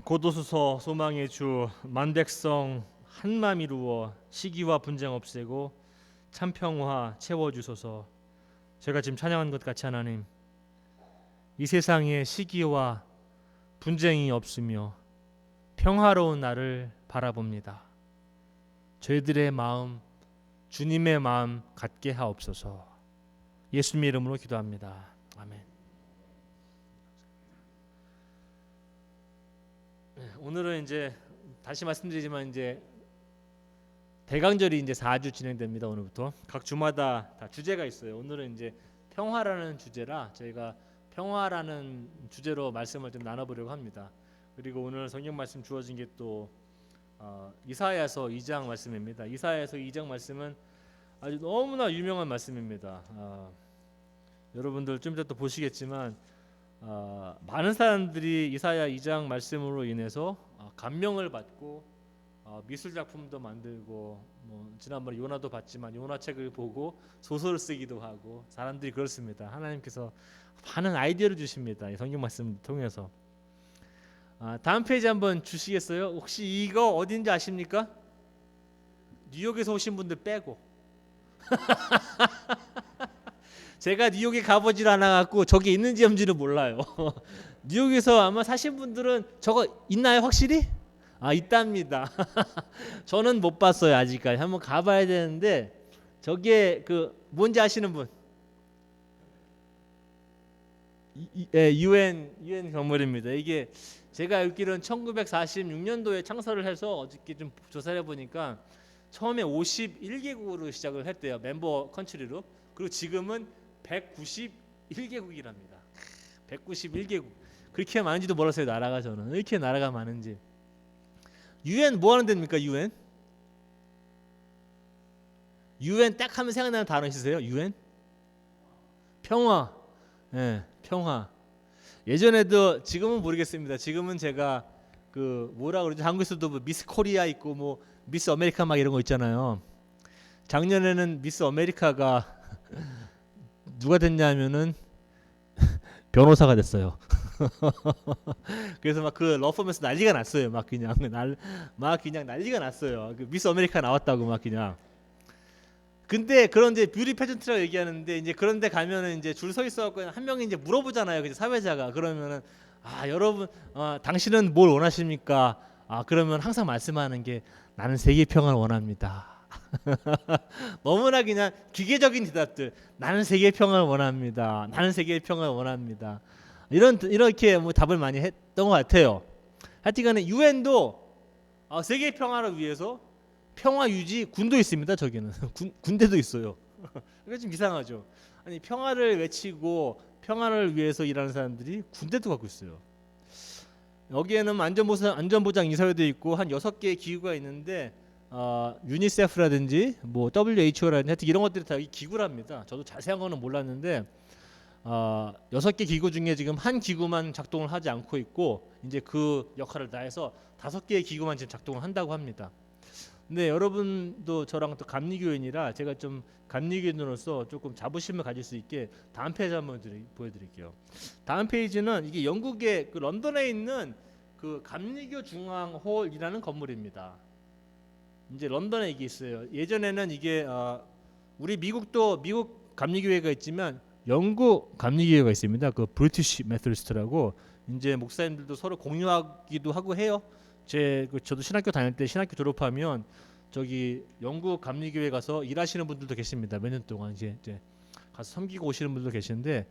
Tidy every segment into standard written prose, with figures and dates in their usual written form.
고도수서 소망의 주 만백성 한마음 이루어 시기와 분쟁 없애고 참평화 채워주소서. 제가 지금 찬양한 것 같이 하나님, 이 세상에 시기와 분쟁이 없으며 평화로운 날을 바라봅니다. 저희들의 마음 주님의 마음 같게 하옵소서. 예수님의 이름으로 기도합니다. 아멘. 오늘은 이제 다시 말씀드리지만 이제 대강절이 이제 4주 진행됩니다. 오늘부터 각 주마다 다 주제가 있어요. 오늘은 이제 평화라는 주제라 저희가 평화라는 주제로 말씀을 좀 나눠보려고 합니다. 그리고 오늘 성경 말씀 주어진 게 또 이사야서 2장 말씀입니다. 이사야서 2장 말씀은 아주 너무나 유명한 말씀입니다. 여러분들 좀 이따 또 보시겠지만 많은 사람들이 이사야 2장 말씀으로 인해서 감명을 받고 미술 작품도 만들고 지난번에 요나도 봤지만 요나 책을 보고 소설을 쓰기도 하고 사람들이 그렇습니다. 하나님께서 많은 아이디어를 주십니다. 이 성경 말씀 통해서. 다음 페이지 한번 주시겠어요? 혹시 이거 어딘지 아십니까? 뉴욕에서 오신 분들 빼고. 제가 뉴욕에 가보질 않아갖고 저기 있는지 없는지는 몰라요. 뉴욕에서 아마 사신 분들은 저거 있나요 확실히? 있답니다. 저는 못 봤어요 아직까지. 한번 가봐야 되는데 저게 그 뭔지 아시는 분? UN 건물입니다. 이게 제가 알기로는 1946년도에 창설을 해서 어저께 좀 조사를 해보니까 처음에 51개국으로 시작을 했대요. 멤버 컨트리로. 그리고 지금은 191개국이랍니다. 191개국. 그렇게 많은지도 몰랐어요. 나라가 저는. 이렇게 나라가 많은지. UN 뭐 하는 데입니까? UN 딱 하면 생각나는 단어 있으세요? UN? 평화. 예, 평화. 예전에도 지금은 모르겠습니다. 지금은 제가 그 뭐라 그러죠? 한국에서도 뭐 미스 코리아 있고 뭐 미스 아메리카 막 이런 거 있잖아요. 작년에는 미스 아메리카가 누가 됐냐면은 변호사가 됐어요. 그래서 막 그 러펌에서 난리가 났어요. 막 그냥 난리가 났어요. 그 미스 아메리카 나왔다고 막 그냥. 근데 그런 이제 뷰티 패전트라고 얘기하는데 이제 그런데 가면은 이제 줄 서 있어갖고 한 명이 이제 물어보잖아요. 그 사회자가. 그러면은 여러분 당신은 뭘 원하십니까? 그러면 항상 말씀하는 게 나는 세계 평화를 원합니다. 너무나 그냥 기계적인 대답들. 나는 세계 평화를 원합니다. 나는 세계 평화를 원합니다. 이렇게 뭐 답을 많이 했던 것 같아요. 하여튼간에 유엔도 세계 평화를 위해서 평화 유지 군도 있습니다. 저기는 군대도 있어요. 이게 좀 이상하죠. 아니 평화를 외치고 평화를 위해서 일하는 사람들이 군대도 갖고 있어요. 여기에는 안전보장 이사회도 있고 한 6개의 기구가 있는데 유니세프라든지 뭐 WHO라든지 하여튼 이런 것들이 다 기구랍니다. 저도 자세한 거는 몰랐는데 6개 기구 중에 지금 한 기구만 작동을 하지 않고 있고 이제 그 역할을 다해서 5개의 기구만 지금 작동을 한다고 합니다. 근데 여러분도 저랑 또 감리교인이라 제가 좀 감리교인으로서 조금 자부심을 가질 수 있게 다음 페이지 한번 보여드릴게요. 다음 페이지는 이게 영국의 그 런던에 있는 그 감리교 중앙홀이라는 건물입니다. 이제 런던에 이게 있어요. 예전에는 이게 우리 미국도 미국 감리교회가 있지만 영국 감리교회가 있습니다. 그 브리티시 메소디스트라고 이제 목사님들도 서로 공유하기도 하고 해요. 저도 신학교 다닐 때 신학교 졸업하면 저기 영국 감리교회 가서 일하시는 분들도 계십니다. 몇 년 동안 이제 가서 섬기고 오시는 분들도 계시는데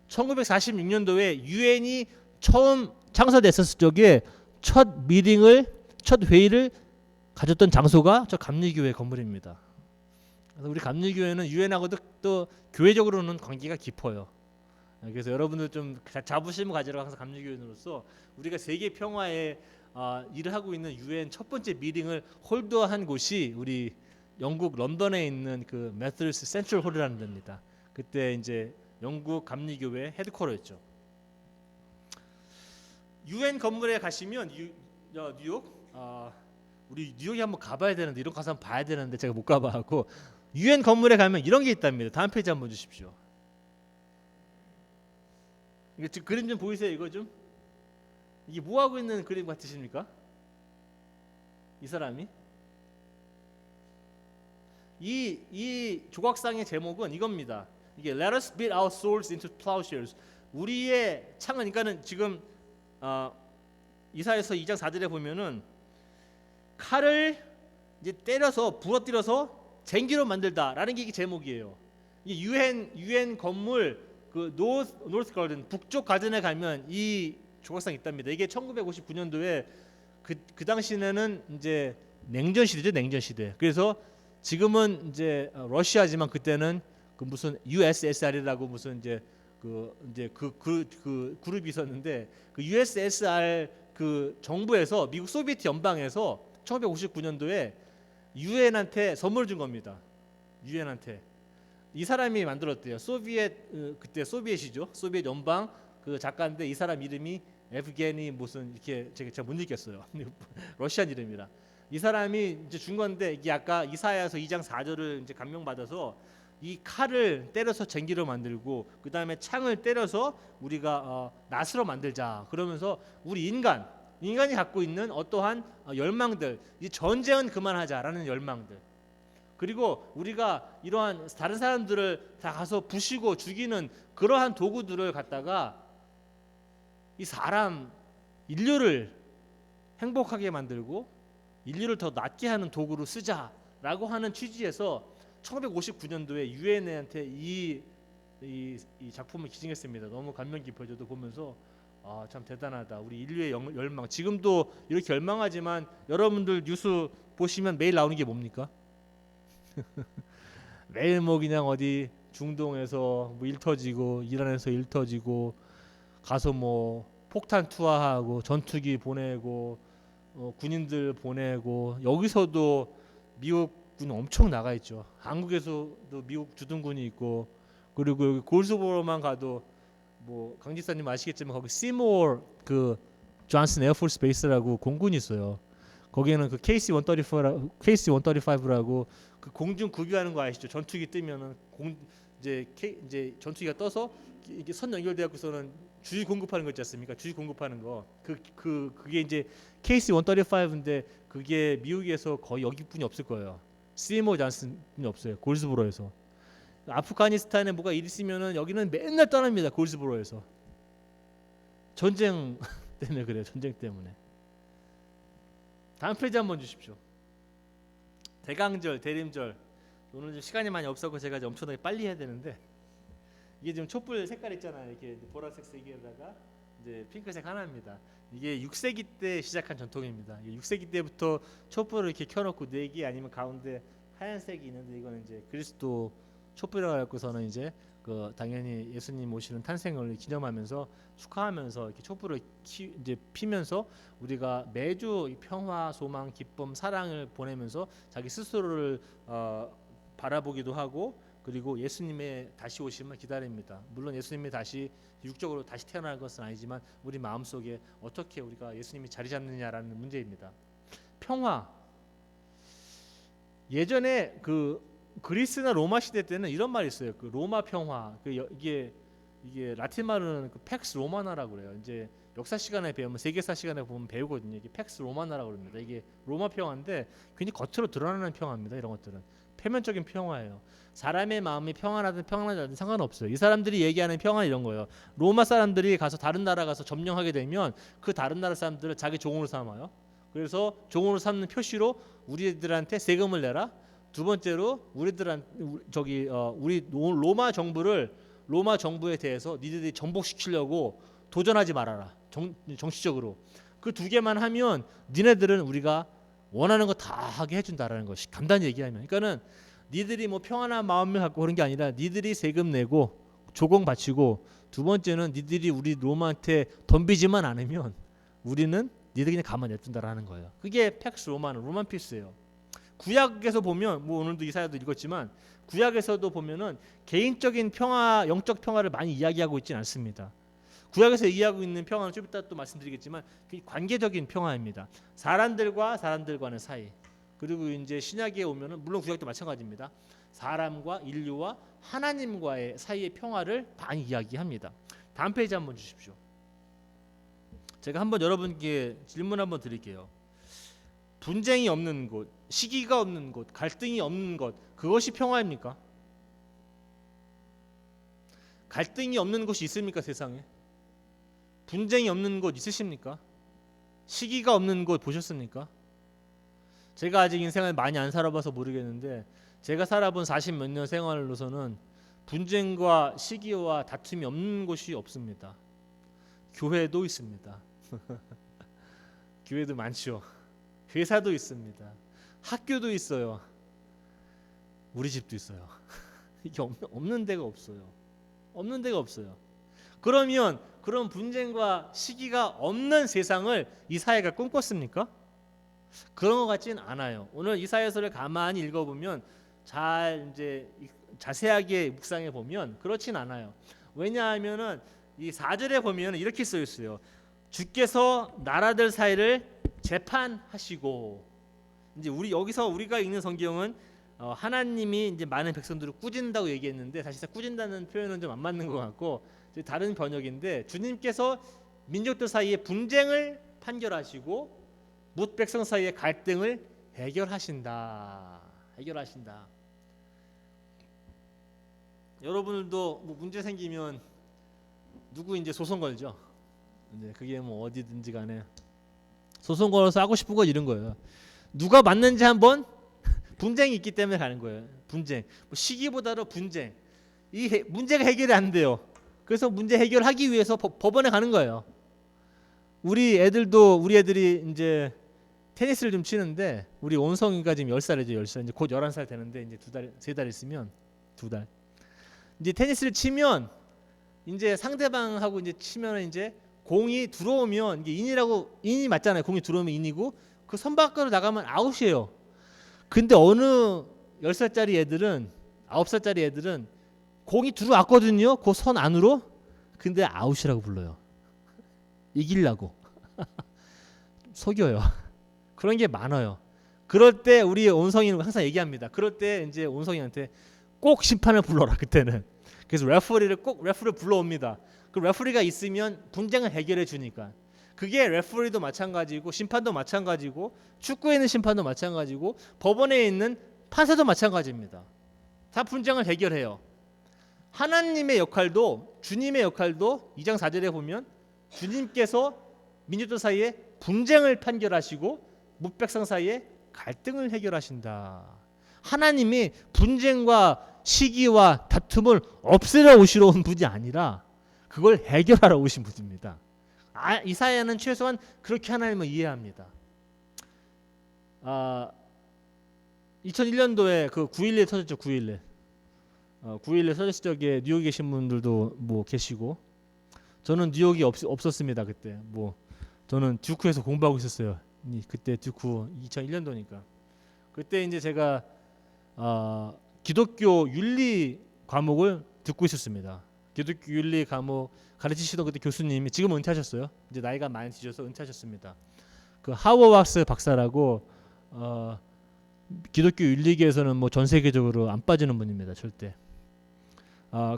1946년도에 유엔이 처음 창설됐었을 적에 첫 회의를 가졌던 장소가 저 감리교회 건물입니다. 그래서 우리 감리교회는 유엔하고도 또 교회적으로는 관계가 깊어요. 그래서 여러분들 좀 자부심을 가지러 항상 감리교인으로서 우리가 세계 평화에 일을 하고 있는 유엔 첫 번째 미팅을 홀드한 곳이 우리 영국 런던에 있는 그 메소디스트 센트럴 홀이라는 데입니다. 그때 이제 영국 감리교회 헤드쿼터였죠. 유엔 건물에 가시면 뉴욕 우리 뉴욕에 한번 가봐야 되는데 이런 거 가서 한번 봐야 되는데 제가 못 가봐갖고 유엔 건물에 가면 이런 게 있답니다. 다음 페이지 한번 주십시오. 이게 지금 그림 좀 보이세요? 이거 좀 이게 뭐 하고 있는 그림 같으십니까? 이 사람이 이 조각상의 제목은 이겁니다. 이게 Let us beat our swords into plowshares. 우리의 창은, 그러니까는 지금 이사야서 2장 4절에 보면은 칼을 이제 때려서 부러뜨려서 쟁기로 만들다라는 게 이게 제목이에요. 이 유엔 건물 그 노스 가든, 북쪽 가든에 가면 이 조각상이 있답니다. 이게 1959년도에 그 당시에는 이제 냉전 시대죠, 냉전 시대. 그래서 지금은 이제 러시아지만 그때는 그 무슨 USSR이라고 무슨 이제 그 그룹이 있었는데, 그 USSR 그 정부에서 미국 소비에트 연방에서 1959년도에 유엔한테 선물 준 겁니다. 유엔한테. 이 사람이 만들었대요. 그때 소비엣이죠. 소비엣 연방 그 작가인데 이 사람 이름이 에브게니 무슨 이렇게 제가 못 읽겠어요. 러시안 이름이라. 이 사람이 이제 준 건데, 이게 아까 이사야서 2장 4절을 이제 감명받아서 이 칼을 때려서 쟁기로 만들고 그 다음에 창을 때려서 우리가 낫으로 만들자. 그러면서 우리 인간이 갖고 있는 어떠한 열망들, 이 전쟁은 그만하자라는 열망들, 그리고 우리가 이러한 다른 사람들을 다 가서 부시고 죽이는 그러한 도구들을 갖다가 이 사람 인류를 행복하게 만들고 인류를 더 낫게 하는 도구로 쓰자라고 하는 취지에서 1959년도에 유엔한테 이 작품을 기증했습니다. 너무 감명 깊어요. 저도 보면서 참 대단하다. 우리 인류의 열망. 지금도 이렇게 열망하지만 여러분들 뉴스 보시면 매일 나오는 게 뭡니까? 매일 뭐 그냥 어디 중동에서 뭐 일 터지고, 이란에서 일 터지고, 가서 뭐 폭탄 투하하고 전투기 보내고 군인들 보내고, 여기서도 미국군 엄청 나가 있죠. 한국에서도 미국 주둔군이 있고, 그리고 여기 골드스보로만 가도 뭐 강지사님 아시겠지만 거기 시모어 그 존슨 에어포스 베이스라고 공군이 있어요. 거기에는 그 KC-135라고 그 공중 구비하는 거 아시죠? 전투기 뜨면은 이제 전투기가 떠서 이게 선 연결되어서는 주위 공급하는 거 있지 않습니까? 주위 공급하는 거. 그게 이제 KC-135인데 그게 미국에서 거의 여기뿐이 없을 거예요. 시모 존슨이 없어요. 골드스보로에서. 아프가니스탄에 뭐가 일 있으면은 여기는 맨날 떠납니다. 골드스보로에서. 전쟁 때문에 그래요. 전쟁 때문에. 다음 페이지 한번 주십시오. 대강절, 대림절. 오늘 좀 시간이 많이 없었고 제가 이제 엄청나게 빨리 해야 되는데, 이게 지금 촛불 색깔 있잖아요. 이렇게 보라색 색에다가 이제 핑크색 하나입니다. 이게 6세기 때 시작한 전통입니다. 6세기 때부터 촛불을 이렇게 켜놓고 4개 아니면 가운데 하얀색이 있는데, 이거는 이제 그리스도 촛불이라고 해서는 이제 그 당연히 예수님 오시는 탄생을 기념하면서 축하하면서 이렇게 촛불을 이제 피면서 우리가 매주 평화, 소망, 기쁨, 사랑을 보내면서 자기 스스로를 바라보기도 하고, 그리고 예수님의 다시 오심을 기다립니다. 물론 예수님이 다시 육적으로 다시 태어날 것은 아니지만 우리 마음속에 어떻게 우리가 예수님이 자리 잡느냐라는 문제입니다. 평화. 예전에 그 그리스나 로마 시대 때는 이런 말이 있어요. 그 로마 평화. 이게 라틴 말은 그 팩스 로마나라고 그래요. 이제 역사 시간에 배우면, 세계사 시간에 보면 배우거든요. 이게 팩스 로마나라고 합니다. 이게 로마 평화인데 굉장히 겉으로 드러나는 평화입니다. 이런 것들은 표면적인 평화예요. 사람의 마음이 평안하든 평안하지 않든 상관없어요. 이 사람들이 얘기하는 평화 이런 거예요. 로마 사람들이 가서 다른 나라 가서 점령하게 되면 그 다른 나라 사람들을 자기 종으로 삼아요. 그래서 종으로 삼는 표시로 우리들한테 세금을 내라. 두 번째로 우리 로마 정부에 대해서 니들이 정복시키려고 도전하지 말아라. 정치적으로 그 두 개만 하면 니네들은 우리가 원하는 거 다 하게 해준다라는 것이, 간단히 얘기하면. 그러니까는 니들이 뭐 평안한 마음을 갖고 그런 게 아니라 니들이 세금 내고 조공 바치고, 두 번째는 니들이 우리 로마한테 덤비지만 않으면 우리는 니들 그냥 가만 냅둔다라는 거예요. 그게 팩스 로만 피스예요. 구약에서 보면, 뭐 오늘도 이사야도 읽었지만 구약에서도 보면은 개인적인 평화, 영적 평화를 많이 이야기하고 있지는 않습니다. 구약에서 얘기하고 있는 평화는 좀 이따 또 말씀드리겠지만 관계적인 평화입니다. 사람들과 사람들 간의 사이. 그리고 이제 신약에 오면은 물론 구약도 마찬가지입니다. 사람과 인류와 하나님과의 사이의 평화를 많이 이야기합니다. 다음 페이지 한번 주십시오. 제가 한번 여러분께 질문 한번 드릴게요. 분쟁이 없는 곳, 시기가 없는 곳, 갈등이 없는 것, 그것이 평화입니까? 갈등이 없는 곳이 있습니까, 세상에? 분쟁이 없는 곳 있으십니까? 시기가 없는 곳 보셨습니까? 제가 아직 인생을 많이 안 살아봐서 모르겠는데 제가 살아본 40 몇 년 생활로서는 분쟁과 시기와 다툼이 없는 곳이 없습니다. 교회도 있습니다. 교회도 많죠. 회사도 있습니다. 학교도 있어요. 우리 집도 있어요. 이게 없는 데가 없어요. 없는 데가 없어요. 그러면 그런 분쟁과 시기가 없는 세상을 이사야가 꿈꿨습니까? 그런 것 같지는 않아요. 오늘 이사야서를 가만히 읽어보면 잘 이제 자세하게 묵상해 보면 그렇진 않아요. 왜냐하면은 이 4절에 보면 이렇게 써 있어요. 주께서 나라들 사이를 재판하시고, 이제 여기서 우리가 읽는 성경은 하나님이 이제 많은 백성들을 꾸진다고 얘기했는데 사실상 꾸진다는 표현은 좀 안 맞는 것 같고 다른 번역인데, 주님께서 민족들 사이의 분쟁을 판결하시고 뭇 백성 사이의 갈등을 해결하신다. 여러분들도 뭐 문제 생기면 누구 이제 소송 걸죠. 이제 그게 뭐 어디든지 간에 소송 걸어서 하고 싶은 건 이런 거예요. 누가 맞는지 한번 분쟁이 있기 때문에 가는 거예요. 분쟁. 뭐 시기보다도 분쟁. 이 문제가 해결이 안 돼요. 그래서 문제 해결하기 위해서 법원에 가는 거예요. 우리 애들이 이제 테니스를 좀 치는데 우리 온성이가 지금 10살이죠. 10살. 이제 곧 11살 되는데 이제 3달 있으면 2달. 이제 테니스를 치면 이제 상대방하고 이제 치면 이제 공이 들어오면 이게 인이 맞잖아요. 공이 들어오면 인이고 그 선 밖으로 나가면 아웃이에요. 근데 어느 10살짜리 애들은 9살짜리 애들은 공이 들어왔거든요. 그 선 안으로. 근데 아웃이라고 불러요. 이기려고. 속여요. 그런 게 많아요. 그럴 때 우리 온성이는 항상 얘기합니다. 그럴 때 이제 온성이한테 꼭 심판을 불러라 그때는. 그래서 레퍼리를 불러옵니다. 그 레퍼리가 있으면 분쟁을 해결해 주니까. 그게 레퍼리도 마찬가지고 심판도 마찬가지고 축구에 있는 심판도 마찬가지고 법원에 있는 판사도 마찬가지입니다. 다 분쟁을 해결해요. 하나님의 역할도 주님의 역할도 2장 4절에 보면 주님께서 민족들 사이에 분쟁을 판결하시고 뭇백성 사이에 갈등을 해결하신다. 하나님이 분쟁과 시기와 다툼을 없애려 오시러 온 분이 아니라 그걸 해결하러 오신 분입니다. 이사야는 최소한 그렇게 하나님을 이해합니다. 2001년도에 그 9.11 터졌죠. 9.11 터졌을 적에 뉴욕에 계신 분들도 뭐 계시고, 저는 뉴욕이 없었습니다. 그때 뭐 저는 듀크에서 공부하고 있었어요. 그때 듀크 2001년도니까. 그때 이제 제가 기독교 윤리 과목을 듣고 있었습니다. 기독교 윤리 과목 가르치시던 그때 교수님이 지금 은퇴하셨어요. 이제 나이가 많이 드셔서 은퇴하셨습니다. 그 하워왁스 박사라고 기독교 윤리계에서는 뭐 전 세계적으로 안 빠지는 분입니다. 절대.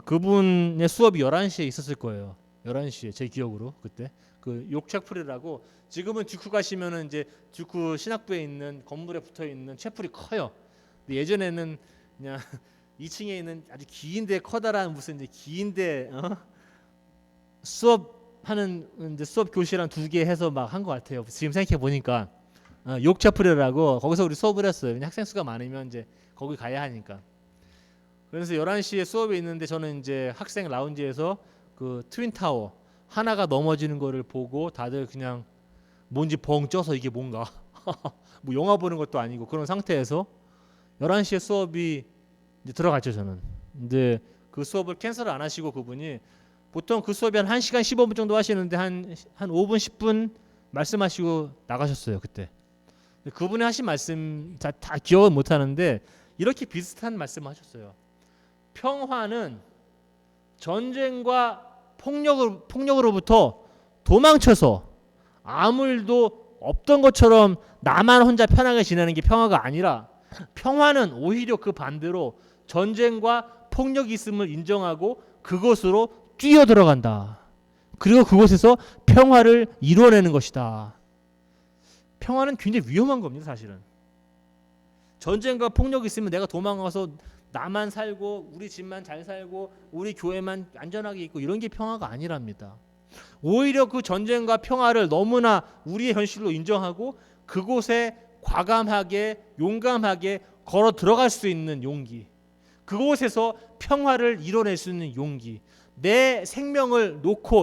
그분의 수업이 11시에 있었을 거예요. 11시에 제 기억으로 그때. 그 욕채플이라고, 지금은 듀크 가시면은 이제 듀크 신학부에 있는 건물에 붙어 있는 채플이 커요. 근데 예전에는 그냥 2층에 있는 아주 긴데 커다란 무슨 이제 긴데 수업하는 이제 수업 교실 한 2개 해서 막 한 것 같아요. 지금 생각해 보니까 욕채플이라고 거기서 우리 수업을 했어요. 그냥 학생 수가 많으면 이제 거기 가야 하니까. 그래서 11시에 수업이 있는데 저는 이제 학생 라운지에서 그 트윈타워 하나가 넘어지는 거를 보고 다들 그냥 뭔지 벙 쪄서 이게 뭔가 뭐 영화 보는 것도 아니고 그런 상태에서 11시에 수업이 이제 들어갔죠. 저는. 근데 그 수업을 캔슬 안 하시고 그분이 보통 그 수업이 한 1시간 15분 정도 하시는데 한 5분 10분 말씀하시고 나가셨어요. 그때. 그분이 하신 말씀 다 기억은 못 하는데 이렇게 비슷한 말씀을 하셨어요. 평화는 전쟁과 폭력으로부터 도망쳐서 아무 일도 없던 것처럼 나만 혼자 편하게 지내는 게 평화가 아니라, 평화는 오히려 그 반대로 전쟁과 폭력이 있음을 인정하고 그것으로 뛰어들어간다. 그리고 그곳에서 평화를 이루어내는 것이다. 평화는 굉장히 위험한 겁니다. 사실은 전쟁과 폭력이 있으면 내가 도망가서 나만 살고 우리 집만 잘 살고 우리 교회만 안전하게 있고 이런 게 평화가 아니랍니다. 오히려 그 전쟁과 평화를 너무나 우리의 현실로 인정하고 그곳에 과감하게 용감하게 걸어 들어갈 수 있는 용기, 그곳에서 평화를 이뤄낼 수 있는 용기, 내 생명을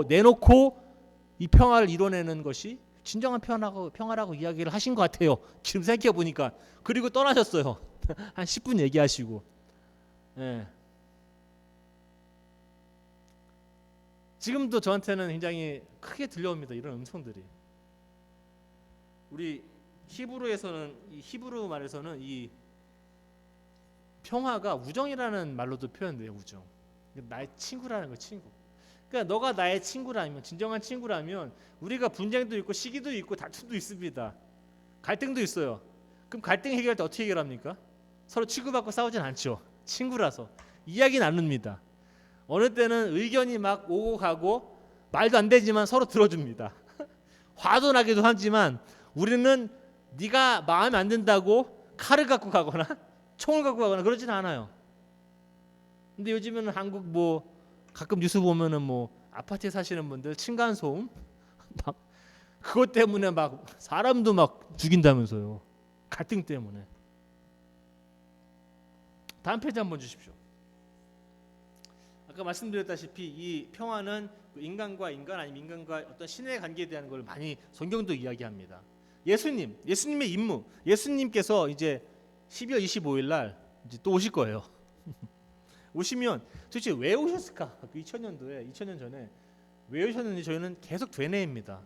내놓고 이 평화를 이뤄내는 것이 진정한 평화라고 이야기를 하신 것 같아요. 지금 생각해 보니까. 그리고 떠나셨어요. 한 10분 얘기하시고. 예. 지금도 저한테는 굉장히 크게 들려옵니다. 이런 음성들이. 우리 히브루 말에서는 이 평화가 우정이라는 말로도 표현돼요. 우정. 나의 친구라는 거, 친구. 그러니까 너가 나의 친구라면, 진정한 친구라면 우리가 분쟁도 있고 시기도 있고 다툼도 있습니다. 갈등도 있어요. 그럼 갈등 해결할 때 어떻게 해결합니까? 서로 치고받고 싸우진 않죠. 친구라서 이야기 나눕니다. 어느 때는 의견이 막 오고 가고 말도 안 되지만 서로 들어줍니다. 화도 나기도 하지만 우리는 네가 마음에 안 든다고 칼을 갖고 가거나 총을 갖고 가거나 그러진 않아요. 근데 요즘에는 한국 뭐 가끔 뉴스 보면은 뭐 아파트에 사시는 분들 층간소음 막 그것 때문에 막 사람도 막 죽인다면서요. 갈등 때문에. 다음 페이지 한번 주십시오. 아까 말씀드렸다시피 이 평화는 인간과 인간 아니면 인간과 어떤 신의 관계에 대한 걸 많이 성경도 이야기합니다. 예수님의 임무, 예수님께서 이제 12월 25일 날 이제 또 오실 거예요. 오시면 도대체 왜 오셨을까? 그 2000년 전에 왜 오셨는지 저희는 계속 되뇌입니다.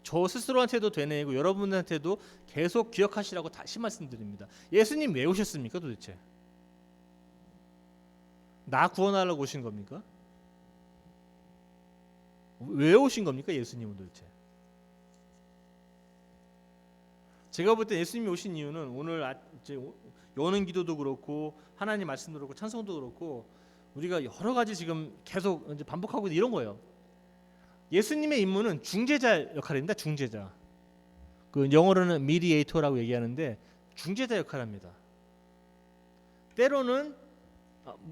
저 스스로한테도 되뇌이고 여러분한테도 계속 기억하시라고 다시 말씀드립니다. 예수님 왜 오셨습니까 도대체? 나 구원하려고 오신 겁니까? 왜 오신 겁니까 예수님은 도대체? 제가 볼 때 예수님이 오신 이유는 오늘 이제 여는 기도도 그렇고 하나님 말씀도 그렇고 찬송도 그렇고 우리가 여러 가지 지금 계속 이제 반복하고 이런 거예요. 예수님의 임무는 중재자 역할입니다. 중재자. 그 영어로는 mediator라고 얘기하는데 중재자 역할합니다. 때로는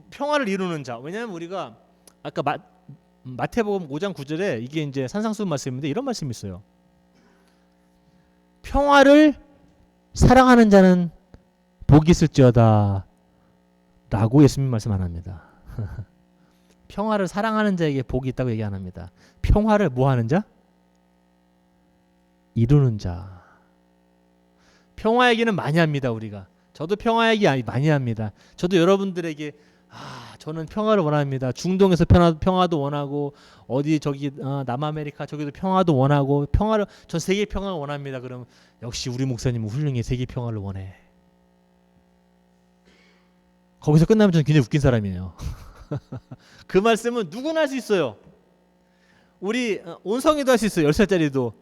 평화를 이루는 자. 왜냐하면 우리가 아까 마태복음 5장 9절에 이게 이제 산상수훈 말씀인데 이런 말씀이 있어요. 평화를 사랑하는 자는 복이 있을지어다 라고 예수님 말씀 안 합니다. 평화를 사랑하는 자에게 복이 있다고 얘기 안 합니다. 평화를 뭐 하는 자? 이루는 자. 평화 얘기는 많이 합니다. 우리가. 저도 평화 얘기 많이 합니다. 저도 여러분들에게 저는 평화를 원합니다. 중동에서 평화도 원하고 어디 저기 남아메리카 저기도 평화도 원하고 전 세계 평화를 원합니다. 그럼 역시 우리 목사님은 훌륭히 세계 평화를 원해. 거기서 끝나면 저는 굉장히 웃긴 사람이에요. 그 말씀은 누구나 할 수 있어요. 우리 온성이도 할 수 있어요. 10살짜리도.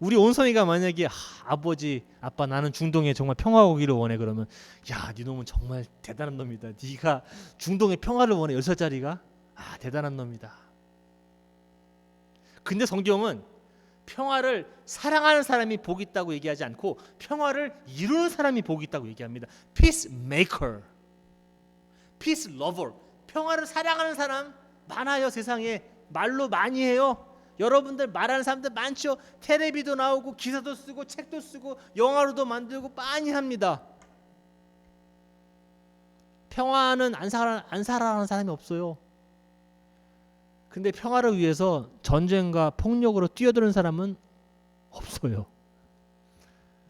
우리 온성이가 만약에 아버지, 아빠 나는 중동에 정말 평화가 오기를 원해 그러면 야, 네 놈은 정말 대단한 놈이다. 네가 중동의 평화를 원해 10살짜리가? 대단한 놈이다. 근데 성경은 평화를 사랑하는 사람이 복이 있다고 얘기하지 않고 평화를 이루는 사람이 복이 있다고 얘기합니다. Peacemaker, Peace Lover. 평화를 사랑하는 사람 많아요. 세상에 말로 많이 해요. 여러분들 말하는 사람들 많죠. 텔레비도 나오고 기사도 쓰고 책도 쓰고 영화로도 만들고 많이 합니다. 평화는 안 살아가는 사람이 없어요. 근데 평화를 위해서 전쟁과 폭력으로 뛰어드는 사람은 없어요.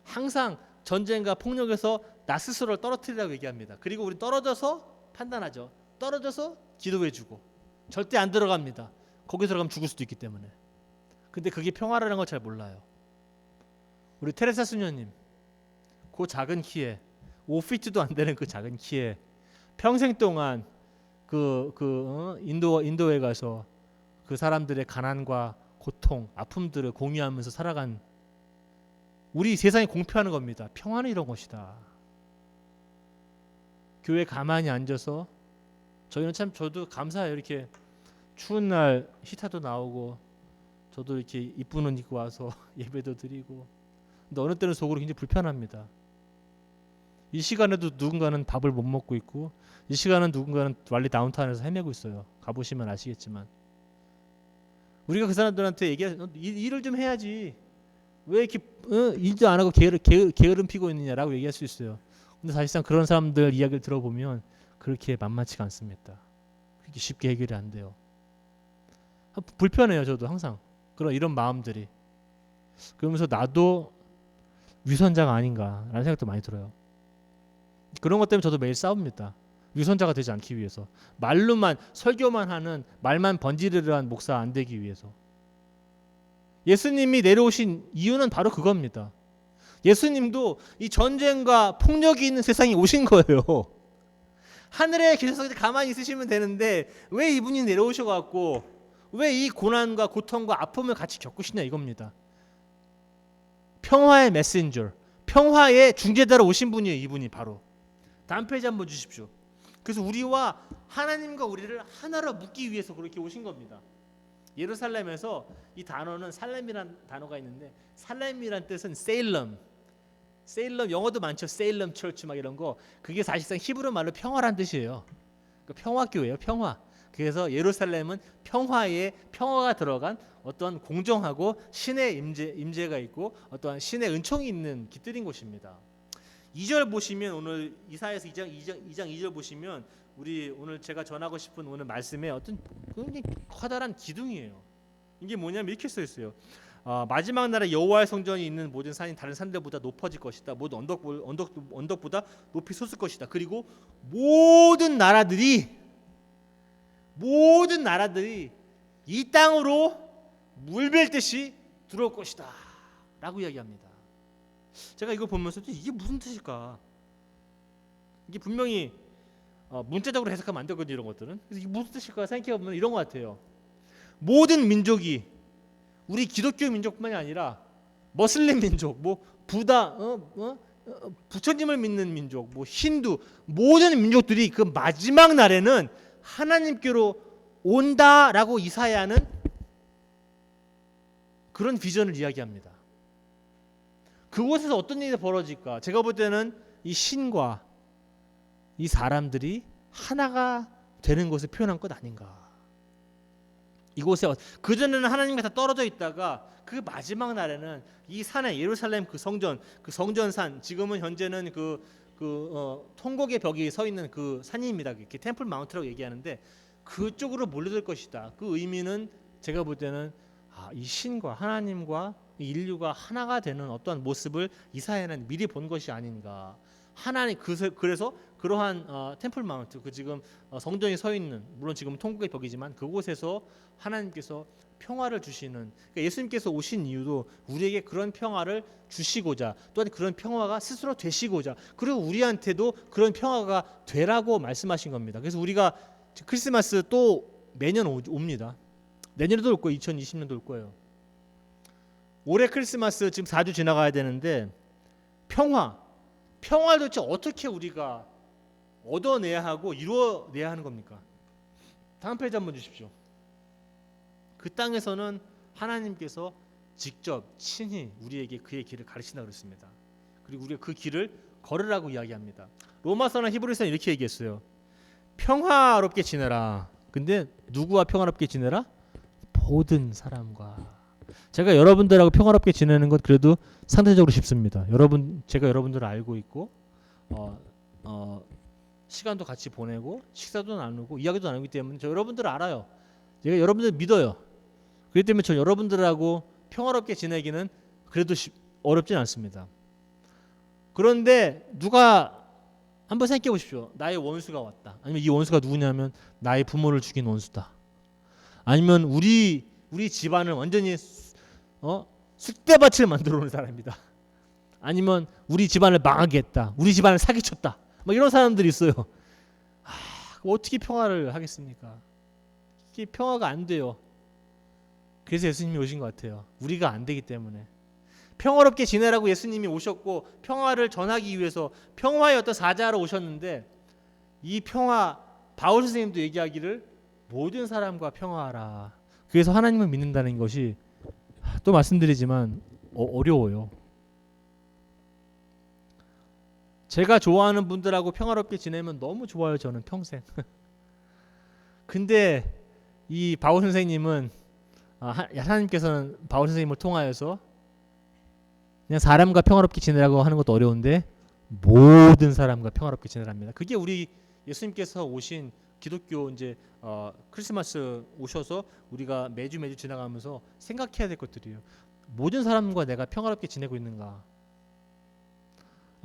항상 전쟁과 폭력에서 나 스스로를 떨어뜨리라고 얘기합니다. 그리고 우리 떨어져서 판단하죠. 떨어져서 기도해주고 절대 안 들어갑니다. 거기 들어가면 죽을 수도 있기 때문에. 근데 그게 평화라는 걸 잘 몰라요. 우리 테레사 수녀님 그 작은 키에 5피트도 안 되는 그 작은 키에 평생 동안 인도에 가서 그 사람들의 가난과 고통, 아픔들을 공유하면서 살아간 우리 세상에 공표하는 겁니다. 평화는 이런 것이다. 교회 가만히 앉아서 저도 감사해요. 이렇게 추운 날 히터도 나오고 저도 이렇게 이쁜 옷 입고 와서 예배도 드리고, 근데 어느 때는 속으로 굉장히 불편합니다. 이 시간에도 누군가는 밥을 못 먹고 있고, 이 시간은 누군가는 완리 다운타운에서 헤매고 있어요. 가보시면 아시겠지만 우리가 그 사람들한테 일을 좀 해야지, 왜 이렇게 일도 안 하고 게으름 피고 있느냐라고 얘기할 수 있어요. 근데 사실상 그런 사람들 이야기를 들어보면 그렇게 만만치가 않습니다. 그렇게 쉽게 해결이 안 돼요. 불편해요. 저도 항상 이런 마음들이. 그러면서 나도 위선자가 아닌가라는 생각도 많이 들어요. 그런 것 때문에 저도 매일 싸웁니다. 위선자가 되지 않기 위해서, 말로만 설교만 하는, 말만 번지르르한 목사 안 되기 위해서. 예수님이 내려오신 이유는 바로 그겁니다. 예수님도 이 전쟁과 폭력이 있는 세상에 오신 거예요. 하늘에 계셔서 가만히 있으시면 되는데 왜 이분이 내려오셔갖고 왜 이 고난과 고통과 아픔을 같이 겪으시냐 이겁니다. 평화의 메신저, 평화의 중재자로 오신 분이에요. 이분이 바로. 다음 페이지 한번 주십시오. 그래서 우리와 하나님과 우리를 하나로 묶기 위해서 그렇게 오신 겁니다. 예루살렘에서 이 단어는 살렘이란 단어가 있는데, 살렘이란 뜻은 세일럼, 영어도 많죠. 세일럼 철치 막 이런 거. 그게 사실상 히브리 말로 평화란 뜻이에요. 평화교예요. 평화. 그래서 예루살렘은 평화가 들어간 어떤 공정하고 신의 임재가 있고 어떠한 신의 은총이 있는 깃들인 곳입니다. 2절 보시면, 오늘 이사야서 2장 2절 보시면 우리 오늘 제가 전하고 싶은 오늘 말씀에 어떤 굉장히 커다란 기둥이에요. 이게 뭐냐면 이렇게 써 있어요. 마지막 날에 여호와의 성전이 있는 모든 산이 다른 산들보다 높아질 것이다. 모든 언덕보다 높이 솟을 것이다. 그리고 모든 나라들이 이 땅으로 물밀듯이 들어올 것이다 라고 이야기합니다. 제가 이거 보면서 이게 무슨 뜻일까? 이게 분명히 문자적으로 해석하면 안 되거든요, 이런 것들은. 그래서 이게 무슨 뜻일까 생각해보면 이런 것 같아요. 모든 민족이, 우리 기독교 민족뿐만이 아니라 머슬림 민족, 뭐 부다, 부처님을 믿는 민족, 뭐 힌두, 모든 민족들이 그 마지막 날에는 하나님께로 온다라고 이사야는 그런 비전을 이야기합니다. 그곳에서 어떤 일이 벌어질까? 제가 볼 때는 이 신과 이 사람들이 하나가 되는 것을 표현한 것 아닌가. 이곳에 그전에는 하나님과 다 떨어져 있다가 그 마지막 날에는 이 산에, 예루살렘 그 성전산, 지금은 현재는 통곡의 벽이 서 있는 그 산입니다. 이렇게 템플 마운트라고 얘기하는데 그쪽으로 몰려들 것이다. 그 의미는 제가 볼 때는 이 신과 하나님과 인류가 하나가 되는 어떠한 모습을 이사야는 미리 본 것이 아닌가. 그래서 그러한 템플 마운트, 지금 성전이 서 있는, 물론 지금 통곡의 벽이지만 그곳에서 하나님께서 평화를 주시는, 그러니까 예수님께서 오신 이유도 우리에게 그런 평화를 주시고자, 또한 그런 평화가 스스로 되시고자, 그리고 우리한테도 그런 평화가 되라고 말씀하신 겁니다. 그래서 우리가 크리스마스 또 매년 옵니다. 내년에도 올 거예요. 2020년도 올 거예요. 올해 크리스마스 지금 4주 지나가야 되는데, 평화를 도대체 어떻게 우리가 얻어내야 하고 이루어내야 하는 겁니까? 다음 페이지 한번 주십시오. 그 땅에서는 하나님께서 직접 친히 우리에게 그의 길을 가르친다고 그랬습니다. 그리고 우리가 그 길을 걸으라고 이야기합니다. 로마서나 히브리서는 이렇게 얘기했어요. 평화롭게 지내라. 근데 누구와 평화롭게 지내라? 모든 사람과. 제가 여러분들하고 평화롭게 지내는 건 그래도 상대적으로 쉽습니다. 제가 여러분들을 알고 있고 시간도 같이 보내고 식사도 나누고 이야기도 나누기 때문에 저 여러분들을 알아요. 제가 여러분들을 믿어요. 그렇기 때문에 저 여러분들하고 평화롭게 지내기는 그래도 어렵진 않습니다. 그런데 누가 한번 생각해 보십시오. 나의 원수가 왔다. 아니면 이 원수가 누구냐면 나의 부모를 죽인 원수다. 아니면 우리 집안을 완전히 쑥대밭을 만들어 놓은 사람이다. 아니면 우리 집안을 망하게 했다. 우리 집안을 사기쳤다. 막 이런 사람들이 있어요. 어떻게 평화를 하겠습니까? 이게 평화가 안 돼요. 그래서 예수님이 오신 것 같아요. 우리가 안 되기 때문에. 평화롭게 지내라고 예수님이 오셨고 평화를 전하기 위해서 평화의 어떤 사자로 오셨는데, 이 평화, 바울 선생님도 얘기하기를 모든 사람과 평화하라. 그래서 하나님을 믿는다는 것이 또 말씀드리지만 어려워요. 제가 좋아하는 분들하고 평화롭게 지내면 너무 좋아요. 저는 평생. 근데 이 바울 선생님은 하나님께서는 바울 선생님을 통하여서 그냥 사람과 평화롭게 지내라고 하는 것도 어려운데 모든 사람과 평화롭게 지내랍니다. 그게 우리 예수님께서 오신 기독교 이제 크리스마스 오셔서 우리가 매주 지나가면서 생각해야 될 것들이에요. 모든 사람과 내가 평화롭게 지내고 있는가?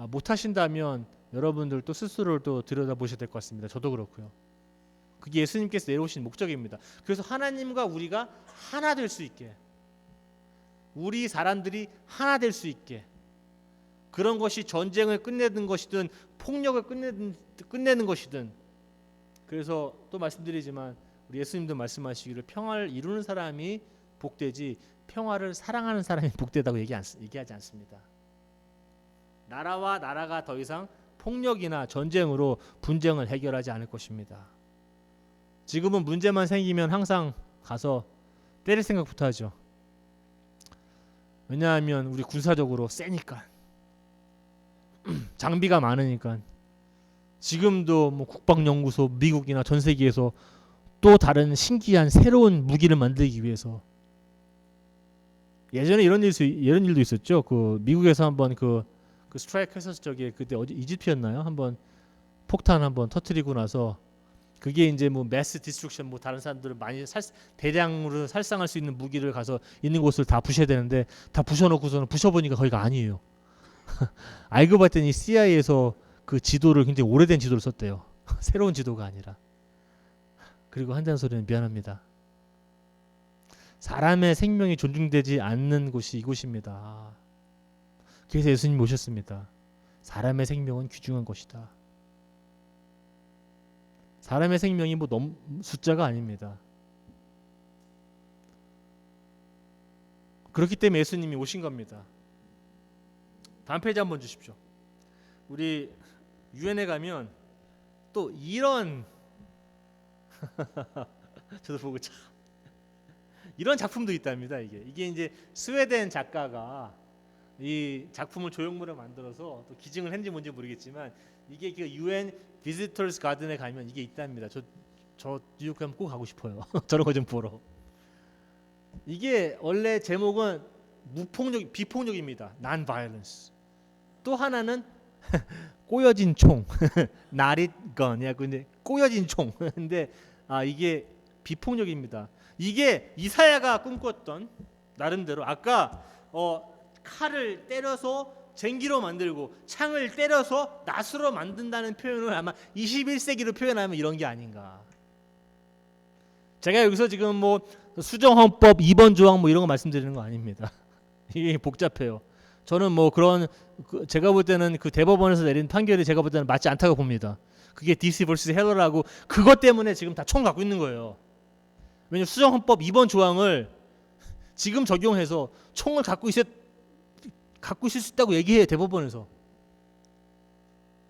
못 하신다면 여러분들도 스스로를 또 들여다보셔야 될 것 같습니다. 저도 그렇고요. 그게 예수님께서 내려오신 목적입니다. 그래서 하나님과 우리가 하나 될 수 있게, 우리 사람들이 하나 될 수 있게, 그런 것이 전쟁을 끝내는 것이든 폭력을 끝내는 것이든. 그래서 또 말씀드리지만 우리 예수님도 말씀하시기를 평화를 이루는 사람이 복되지 평화를 사랑하는 사람이 복되다고 얘기하지 않습니다. 나라와 나라가 더 이상 폭력이나 전쟁으로 분쟁을 해결하지 않을 것입니다. 지금은 문제만 생기면 항상 가서 때릴 생각부터 하죠. 왜냐하면 우리 군사적으로 세니까, 장비가 많으니까. 지금도 뭐 국방연구소, 미국이나 전 세계에서 또 다른 신기한 새로운 무기를 만들기 위해서. 예전에 이런 일도 있었죠. 그 미국에서 한번 그 스트라이크 했었을 적에, 그때 어디 이집트였나요? 한번 폭탄 한번 터뜨리고 나서 그게 이제 뭐 매스 디스트럭션, 뭐 다른 사람들을 많이 대량으로 살상할 수 있는 무기를 가서 있는 곳을 다 부셔야 되는데, 다 부셔놓고서는 부셔보니까 거기가 아니에요. 알고 봤더니 CIA에서 그 지도를 굉장히 오래된 지도를 썼대요. 새로운 지도가 아니라. 그리고 한다는 소리는 미안합니다. 사람의 생명이 존중되지 않는 곳이 이곳입니다. 그래서 예수님이 오셨습니다. 사람의 생명은 귀중한 것이다. 사람의 생명이 뭐 너무 숫자가 아닙니다. 그렇기 때문에 예수님이 오신 겁니다. 다음 페이지 한번 주십시오. 우리 유엔에 가면 또 이런 저도 보고 참 이런 작품도 있답니다. 이게 이제 스웨덴 작가가 이 작품을 조형물을 만들어서 또 기증을 했는지 뭔지 모르겠지만, 이게 그 유엔 비지터스 가든에 가면 이게 있답니다. 저 뉴욕 가면 꼭 가고 싶어요. 저런 거 좀 보러. 이게 원래 제목은 비폭력입니다. Non-violence. 또 하나는 꼬여진 총, not it gun. 근데 꼬여진 총. 근데 이게 비폭력입니다. 이게 이사야가 꿈꿨던, 나름대로 아까 칼을 때려서 쟁기로 만들고 창을 때려서 낫으로 만든다는 표현을 아마 21세기로 표현하면 이런 게 아닌가. 제가 여기서 지금 뭐 수정헌법 2번 조항 뭐 이런 거 말씀드리는 거 아닙니다. 이게 복잡해요. 저는 뭐 그런 제가 볼 때는 그 대법원에서 내린 판결이 제가 볼 때는 맞지 않다고 봅니다. 그게 DC vs 헬러라고, 그것 때문에 지금 다 총 갖고 있는 거예요. 왜냐면 수정헌법 2번 조항을 지금 적용해서 총을 갖고 있을 수 있다고 얘기해요, 대법원에서.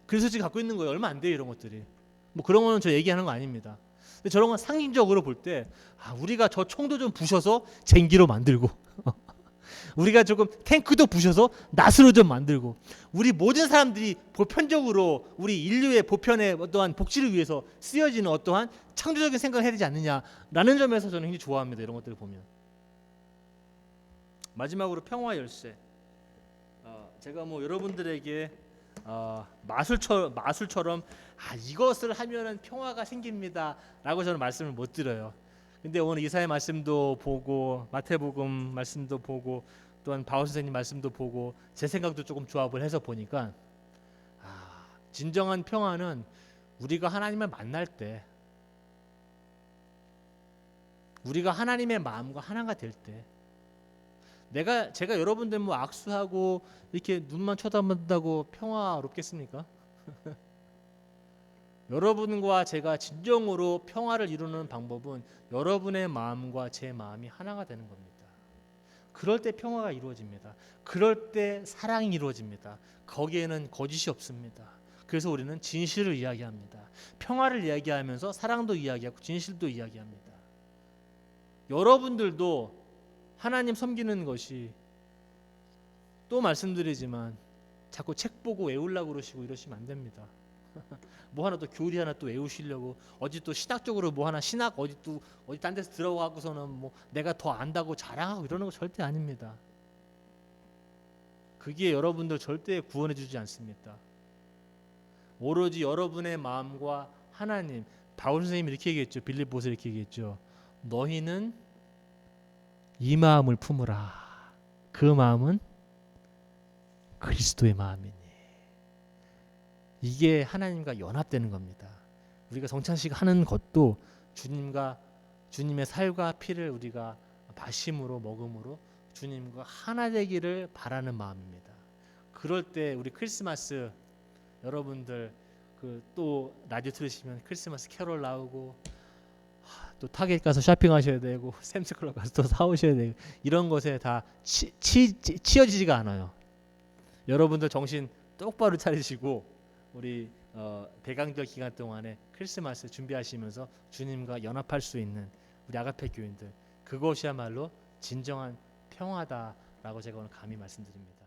그래서 지금 갖고 있는 거예요. 얼마 안 돼요, 이런 것들이. 뭐 그런 거는 저 얘기하는 거 아닙니다. 근데 저런 건 상징적으로 볼 때 우리가 저 총도 좀 부셔서 쟁기로 만들고 우리가 조금 탱크도 부셔서 낫으로 좀 만들고, 우리 모든 사람들이 보편적으로 우리 인류의 보편의 어떠한 복지를 위해서 쓰여지는 어떠한 창조적인 생각을 해야 되지 않느냐라는 점에서 저는 굉장히 좋아합니다. 이런 것들을 보면. 마지막으로 평화 열쇠. 제가 뭐 여러분들에게 마술처럼 이것을 하면은 평화가 생깁니다라고 저는 말씀을 못 드려요. 근데 오늘 이사야 말씀도 보고 마태복음 말씀도 보고 또한 바울 선생님 말씀도 보고 제 생각도 조금 조합을 해서 보니까 진정한 평화는 우리가 하나님을 만날 때, 우리가 하나님의 마음과 하나가 될 때, 제가 여러분들 뭐 악수하고 이렇게 눈만 쳐다본다고 평화롭겠습니까? 여러분과 제가 진정으로 평화를 이루는 방법은 여러분의 마음과 제 마음이 하나가 되는 겁니다. 그럴 때 평화가 이루어집니다. 그럴 때 사랑이 이루어집니다. 거기에는 거짓이 없습니다. 그래서 우리는 진실을 이야기합니다. 평화를 이야기하면서 사랑도 이야기하고 진실도 이야기합니다. 여러분들도 하나님 섬기는 것이, 또 말씀드리지만 자꾸 책 보고 외우려고 그러시고 이러시면 안 됩니다. 뭐 하나 또 교리 하나 또 외우시려고, 어디 또 신학적으로 뭐 하나 신학 어디 딴 데서 들어가고서는 뭐 내가 더 안다고 자랑하고 이러는 거 절대 아닙니다. 그게 여러분들 절대 구원해 주지 않습니다. 오로지 여러분의 마음과 하나님, 바울 선생님이 이렇게 얘기했죠. 빌립보서 이렇게 얘기했죠. 너희는 이 마음을 품으라. 그 마음은 그리스도의 마음이니. 이게 하나님과 연합되는 겁니다. 우리가 성찬식 하는 것도 주님과 주님의 살과 피를 우리가 바심으로 먹음으로 주님과 하나 되기를 바라는 마음입니다. 그럴 때 우리 크리스마스, 여러분들 또 라디오 들으시면 크리스마스 캐롤 나오고, 또 타겟 가서 쇼핑하셔야 되고, 샘스클럽 가서 또 사오셔야 되고, 이런 것에 다 치여지지가 않아요. 여러분들 정신 똑바로 차리시고 우리 대강절 기간 동안에 크리스마스 준비하시면서 주님과 연합할 수 있는 우리 아가페 교인들, 그것이야말로 진정한 평화다라고 제가 오늘 감히 말씀드립니다.